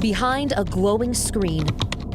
Behind a glowing screen,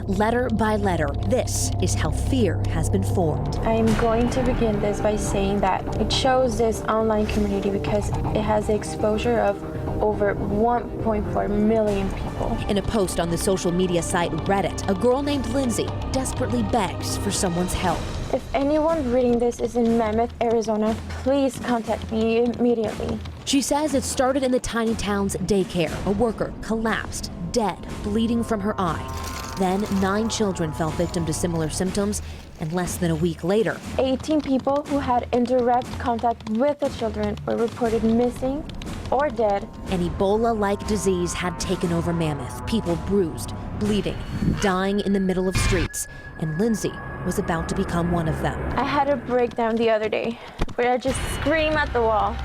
letter by letter, this is how fear has been formed. I'm going to begin this by saying that it shows this online community because it has the exposure of over 1.4 million people. In a post on the social media site Reddit, a girl named Lindsay desperately begs for someone's help. If anyone reading this is in Mammoth, Arizona, please contact me immediately. She says it started in the tiny town's daycare. A worker collapsed, dead, bleeding from her eye. Then 9 children fell victim to similar symptoms, and less than a week later, 18 people who had indirect contact with the children were reported missing or dead. An Ebola-like disease had taken over Mammoth. People bruised, bleeding, dying in the middle of streets, and Lindsay was about to become one of them. I had a breakdown the other day where I just screamed at the wall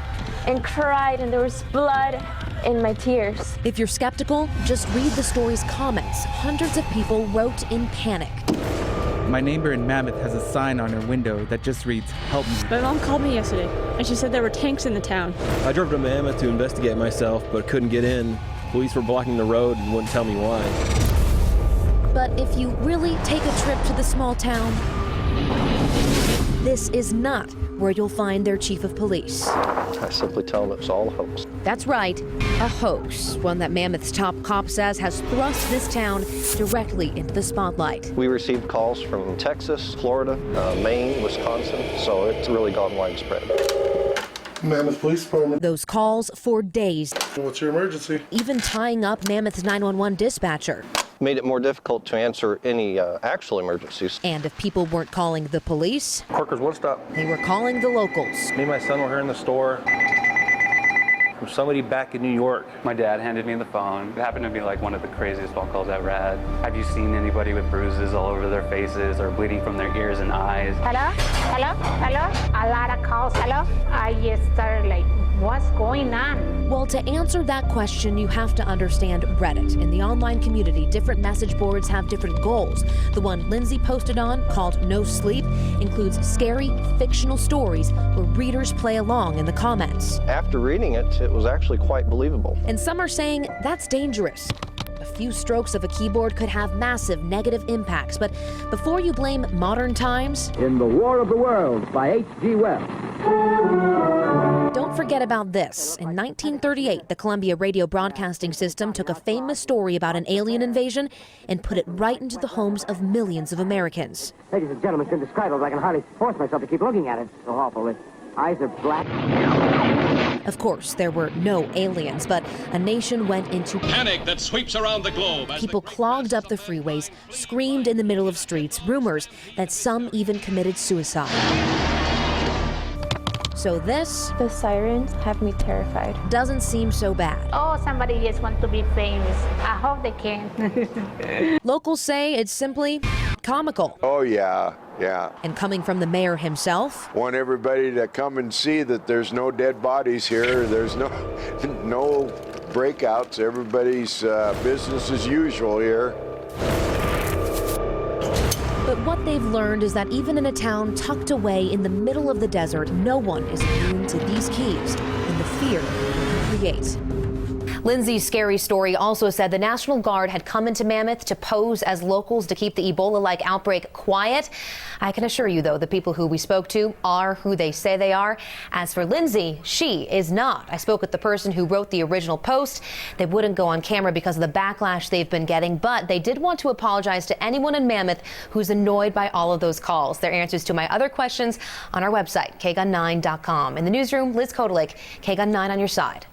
and cried, and there was blood in my tears. If you're skeptical, just read the story's comments. Hundreds of people wrote in panic. My neighbor in Mammoth has a sign on her window that just reads, "Help me." My mom called me yesterday, and she said there were tanks in the town. I drove to Mammoth to investigate myself, but couldn't get in. Police were blocking the road and wouldn't tell me why. But if you really take a trip to the small town, this is not where you'll find their chief of police. I simply tell them it's all a hoax. That's right, a hoax, one that Mammoth's top cop says has thrust this town directly into the spotlight. We received calls from Texas, Florida, Maine, Wisconsin, so it's really gone widespread. Mammoth Police Department. Those calls for days. What's your emergency? Even tying up Mammoth's 911 dispatcher. Made it more difficult to answer any actual emergencies. And if people weren't calling the police, Corkers, one stop. they were calling the locals. Me and my son were here in the store. From somebody back in New York. My dad handed me the phone. It happened to be like one of the craziest phone calls I ever had. Have you seen anybody with bruises all over their faces or bleeding from their ears and eyes? Hello? Hello? Hello? A lot of calls. Hello? I just started like, what's going on? Well, to answer that question, you have to understand Reddit. In the online community, different message boards have different goals. The one Lindsay posted on, called No Sleep, includes scary, fictional stories where readers play along in the comments. After reading it, it was actually quite believable. And some are saying that's dangerous. A few strokes of a keyboard could have massive negative impacts, but before you blame modern times... In the War of the Worlds by H.G. Wells. Don't forget about this. In 1938, the Columbia Radio Broadcasting System took a famous story about an alien invasion and put it right into the homes of millions of Americans. Ladies and gentlemen, it's indescribable. I can hardly force myself to keep looking at it. It's so awful. Its eyes are black. Of course, there were no aliens, but a nation went into panic that sweeps around the globe. People clogged up the freeways, screamed in the middle of streets, rumors that some even committed suicide. So this... The sirens have me terrified. ...doesn't seem so bad. Oh, somebody just wants to be famous. I hope they can. Locals say it's simply comical. Oh, yeah. And coming from the mayor himself... Want everybody to come and see that there's no dead bodies here. There's no breakouts. Everybody's business as usual here. But what they've learned is that even in a town tucked away in the middle of the desert, no one is immune to these keys and the fear they create. Lindsay's scary story also said the National Guard had come into Mammoth to pose as locals to keep the Ebola-like outbreak quiet. I can assure you, though, the people who we spoke to are who they say they are. As for Lindsay, she is not. I spoke with the person who wrote the original post. They wouldn't go on camera because of the backlash they've been getting, but they did want to apologize to anyone in Mammoth who's annoyed by all of those calls. Their answers to my other questions on our website, KGUN9.com. In the newsroom, Liz Kodalik, KGUN 9 on your side.